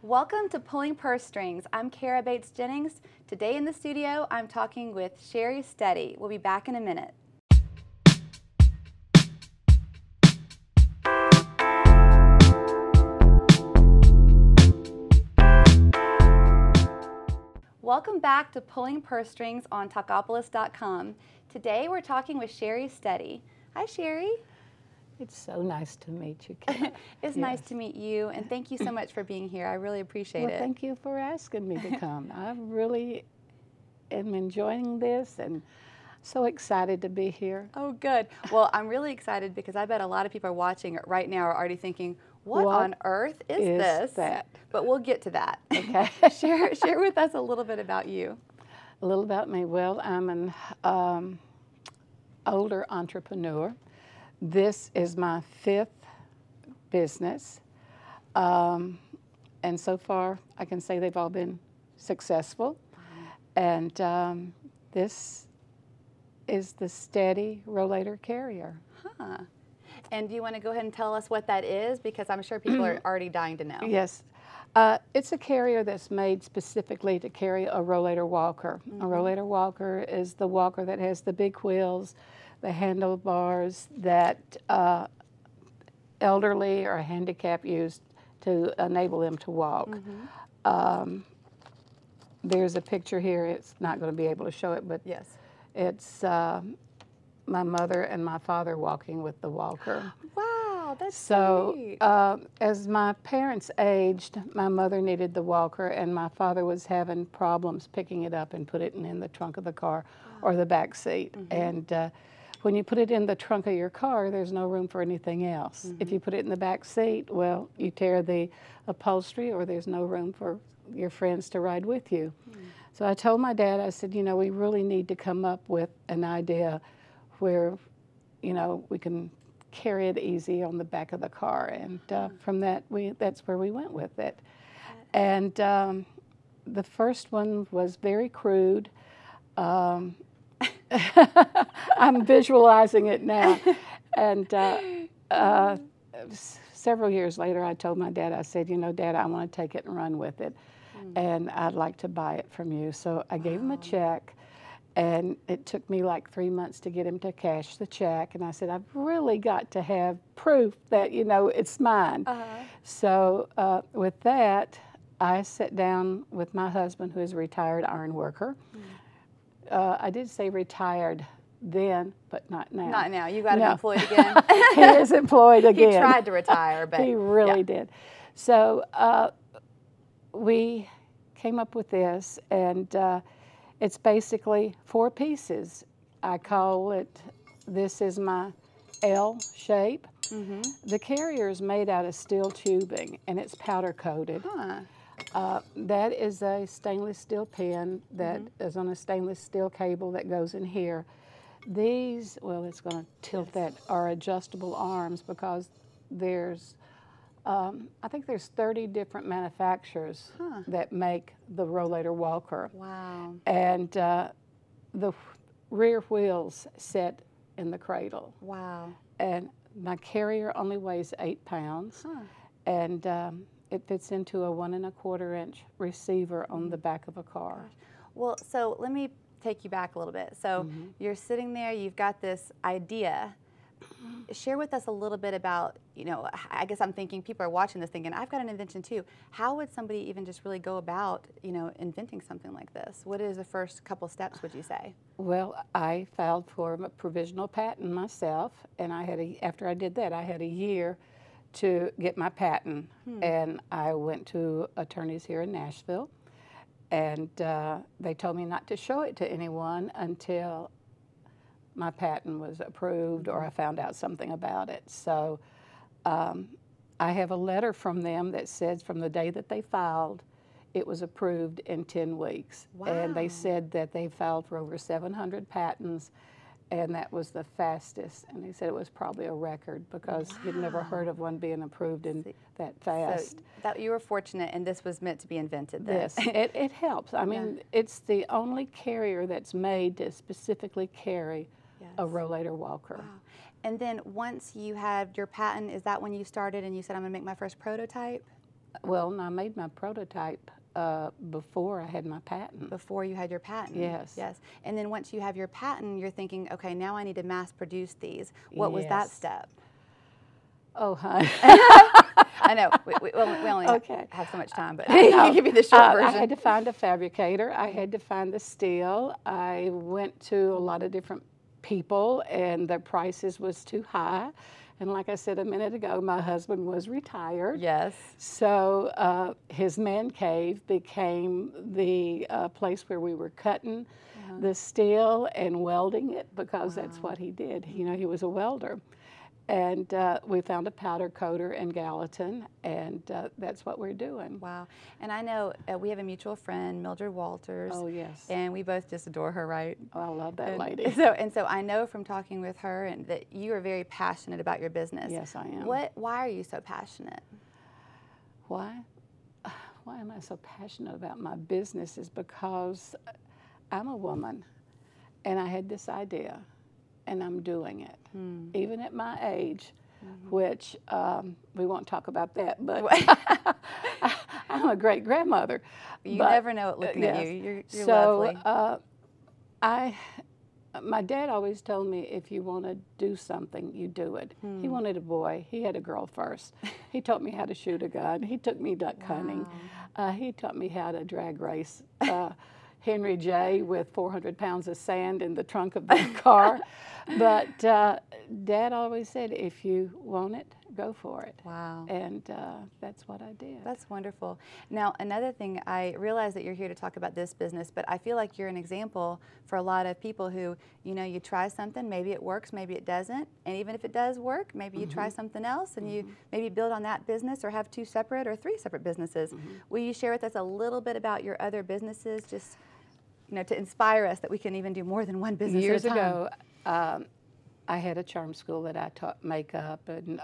Welcome to Pulling Purse Strings. I'm Karah Bates Jennings. Today in the studio, I'm talking with Sherry Steady. We'll be back in a minute. Welcome back to Pulling Purse Strings on Talkapolis.com. Today we're talking with Sherry Steady. Hi, Sherry. It's so nice to meet you, Karah. It's nice to meet you, and thank you so much for being here. I really appreciate it. Thank you for asking me to come. I really am enjoying this and so excited to be here. Oh, good. Well, I'm really excited because I bet a lot of people are watching it right now are already tthinking, what on earth is this? That? But we'll get to that. Okay. Share with us a little bit about you. A little about me. Well, I'm an older entrepreneur. This is my 5th business, and so far I can say they've all been successful. And this is the Steady Rollator Carrier. Huh. And do you want to go ahead and tell us what that is? Because I'm sure people are already dying to know. Yes. It's a carrier that's made specifically to carry a rollator walker. A rollator walker is the walker that has the big wheels, the handlebars that elderly or handicapped use to enable them to walk. There's a picture here. It's not going to be able to show it, but yes, it's my mother and my father walking with the walker. Wow, that's so sweet. As my parents aged, my mother needed the walker, and my father was having problems picking it up and putting it in the trunk of the car or the back seat. And when you put it in the trunk of your car, there's no room for anything else. If you put it in the back seat, well, you tear the upholstery or there's no room for your friends to ride with you. So I told my dad, I said, you know, we really need to come up with an idea where, you know, we can carry it easy on the back of the car. And from that, that's where we went with it. And the first one was very crude. I'm visualizing it now. And several years later, I told my dad, I said, you know, Dad, I want to take it and run with it. And I'd like to buy it from you. So I gave him a check, and it took me like 3 months to get him to cash the check. And I said, I've really got to have proof that, you know, it's mine. So with that, I sat down with my husband, who is a retired iron worker. I did say retired then, but not now. Not now. You got to be employed again. He is employed again. He tried to retire, but he really did. So we came up with this, and it's basically 4 pieces. I call it, this is my L shape. The carrier is made out of steel tubing, and it's powder coated. That is a stainless steel pin that is on a stainless steel cable that goes in here. These, well, it's going to tilt that, are adjustable arms because there's, I think there's 30 different manufacturers that make the rollator walker. Wow. And the rear wheels sit in the cradle. Wow. And my carrier only weighs 8 pounds. And it fits into a 1 1/4 inch receiver on the back of a car. Well, so let me take you back a little bit. So you're sitting there, you've got this idea. Share with us a little bit about, you know, I guess I'm thinking people are watching this thinking, I've got an invention too. How would somebody even just really go about, you know, inventing something like this? What is the first couple steps, would you say? Well, I filed for a provisional patent myself, and I had after I did that, I had a year to get my patent. And I went to attorneys here in Nashville, and they told me not to show it to anyone until my patent was approved or I found out something about it. So I have a letter from them that says from the day that they filed, it was approved in 10 weeks. Wow. And they said that they filed for over 700 patents, and that was the fastest. And they said it was probably a record because you'd never heard of one being approved in that fast. So that you were fortunate, and this was meant to be invented then. Yes, it helps. I mean, it's the only carrier that's made to specifically carry a rollator walker. Wow. And then once you had your patent, is that when you started and you said, I'm going to make my first prototype? Well, and I made my prototype before I had my patent. Before you had your patent? Yes. Yes. And then once you have your patent, you're thinking, okay, now I need to mass produce these. What was that step? Oh, honey. I know. We only have so much time, but I'll give you the short version. I had to find a fabricator. I had to find the steel. I went to a lot of different people, and the prices was too high. And like I said a minute ago, my husband was retired. Yes. So his man cave became the place where we were cutting the steel and welding it, because that's what he did. You know, he was a welder. And we found a powder coater in Gallatin, and that's what we're doing. Wow. And I know we have a mutual friend, Mildred Walters. Oh, yes. And we both just adore her, right? Oh, I love that lady. So I know from talking with her and that you are very passionate about your business. Yes, I am. Why are you so passionate? Why? Why am I so passionate about my business is because I'm a woman, and I had this idea, and I'm doing it. Even at my age, which we won't talk about that, but I'm a great grandmother. You never know it looking at you. You're lovely. My dad always told me, if you want to do something, you do it. He wanted a boy. He had a girl first. He taught me how to shoot a gun. He took me duck hunting. He taught me how to drag race Henry J. with 400 pounds of sand in the trunk of the car. But Dad always said, if you want it, go for it. Wow. And that's what I did. That's wonderful. Now, another thing, I realize that you're here to talk about this business, but I feel like you're an example for a lot of people who, you know, you try something, maybe it works, maybe it doesn't, and even if it does work, maybe you try something else and you maybe build on that business or have 2 separate or 3 separate businesses. Will you share with us a little bit about your other businesses, just, you know, to inspire us that we can even do more than one business Years at a time? ago, I had a charm school that I taught makeup and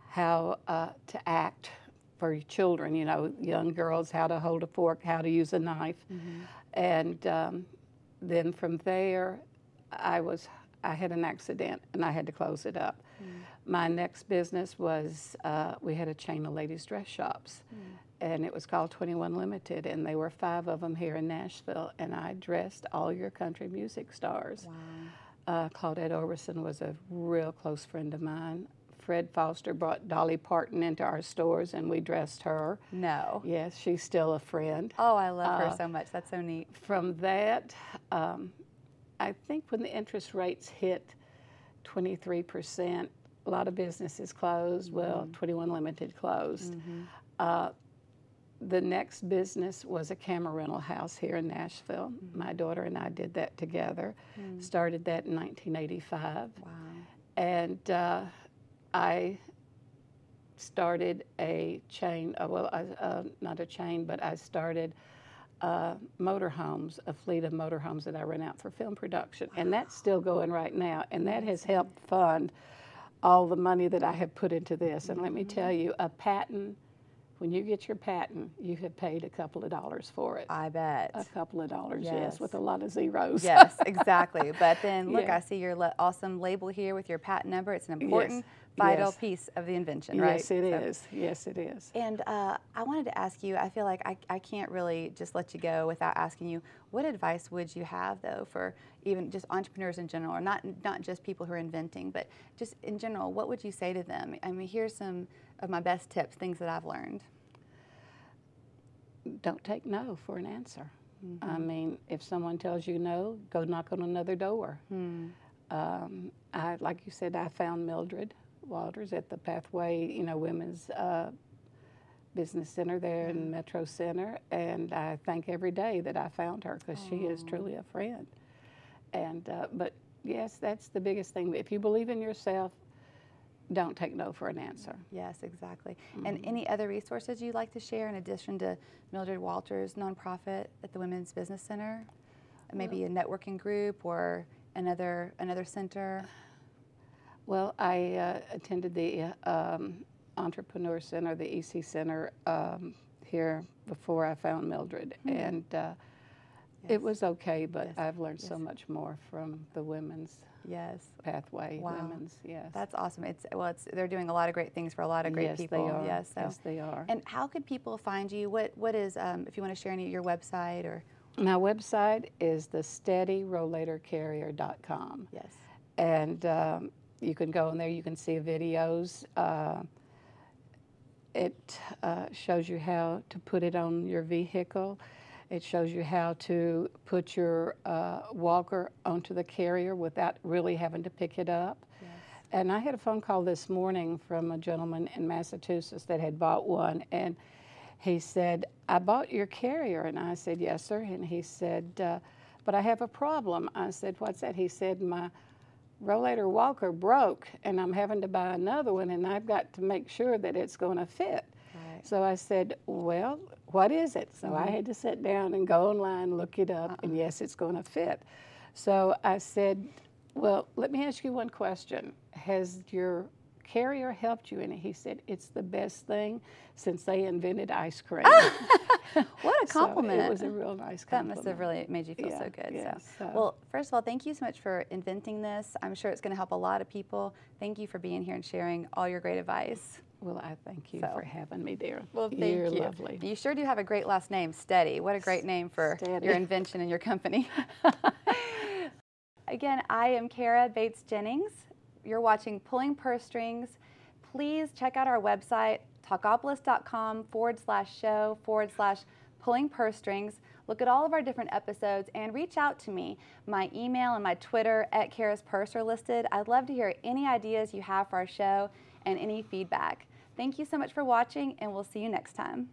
how to act for children, you know, young girls, how to hold a fork, how to use a knife. And then from there, I had an accident and I had to close it up. My next business was, we had a chain of ladies' dress shops. And it was called 21 Limited, and there were 5 of them here in Nashville, and I dressed all your country music stars. Wow. Claudette Orbison was a real close friend of mine. Fred Foster brought Dolly Parton into our stores, and we dressed her. No. Yes, she's still a friend. Oh, I love her so much. That's so neat. From that, I think when the interest rates hit 23%, a lot of businesses closed. Well, 21 Limited closed. The next business was a camera rental house here in Nashville. My daughter and I did that together. Started that in 1985. Wow. And I started a chain, not a chain, but I started motorhomes, a fleet of motorhomes that I rent out for film production. And that's still going right now. And that has helped fund all the money that I have put into this. And let me tell you, a patent, when you get your patent, you have paid a couple of dollars for it. I bet. A couple of dollars, yes, with a lot of zeros. Yes, exactly. But then, look, I see your awesome label here with your patent number. It's an important, vital piece of the invention, right? Yes, it is. Yes, it is. And I wanted to ask you, I feel like I can't really just let you go without asking you, what advice would you have, though, for even just entrepreneurs in general, or not just people who are inventing, but just in general, what would you say to them? I mean, here's some of my best tips, things that I've learned. Don't take no for an answer. I mean, if someone tells you no, go knock on another door. Like you said, I found Mildred Walters at the Pathway, you know, Women's Business Center there in Metro Center, and I thank every day that I found her, because she is truly a friend. And but yes, that's the biggest thing. If you believe in yourself, don't take no for an answer. Yes, exactly. And any other resources you'd like to share in addition to Mildred Walters' nonprofit at the Women's Business Center? Maybe a networking group or another center? Well, I attended the Entrepreneur Center, the EC Center here before I found Mildred. And Yes. It was okay, but Yes. I've learned Yes. so much more from the women's Yes. pathway. Wow. Women's, yes. That's awesome. They're doing a lot of great things for a lot of great Yes, people. they are. Yes, so. Yes, they are. And how could people find you? What is, if you want to share your website or? My website is thesteadyrollatorcarrier.com. Yes. And you can go in there, you can see videos. It shows you how to put it on your vehicle. It shows you how to put your walker onto the carrier without really having to pick it up. Yes. And I had a phone call this morning from a gentleman in Massachusetts that had bought one, and he said, I bought your carrier. And I said, yes, sir. And he said, but I have a problem. I said, what's that? He said, my rollator walker broke, and I'm having to buy another one, and I've got to make sure that it's going to fit. Right. So I said, well, what is it? So I had to sit down and go online, look it up, and yes, it's going to fit. So I said, well, let me ask you one question. Has your carrier helped you? And he said, it's the best thing since they invented ice cream. What a compliment. So it was a real nice That compliment. must have really made you feel so good. Yes, Well, first of all, thank you so much for inventing this. I'm sure it's going to help a lot of people. Thank you for being here and sharing all your great advice. Well, I thank you for having me, dear. Well, thank You're you. lovely. You sure do have a great last name, Steady. What a great name for Steady. your invention and your company. Again, I am Karah Bates Jennings. You're watching Pulling Purse Strings. Please check out our website, talkapolis.com/show/pulling purse strings. Look at all of our different episodes and reach out to me. My email and my Twitter @Karah'sPurse are listed. I'd love to hear any ideas you have for our show and any feedback. Thank you so much for watching, and we'll see you next time.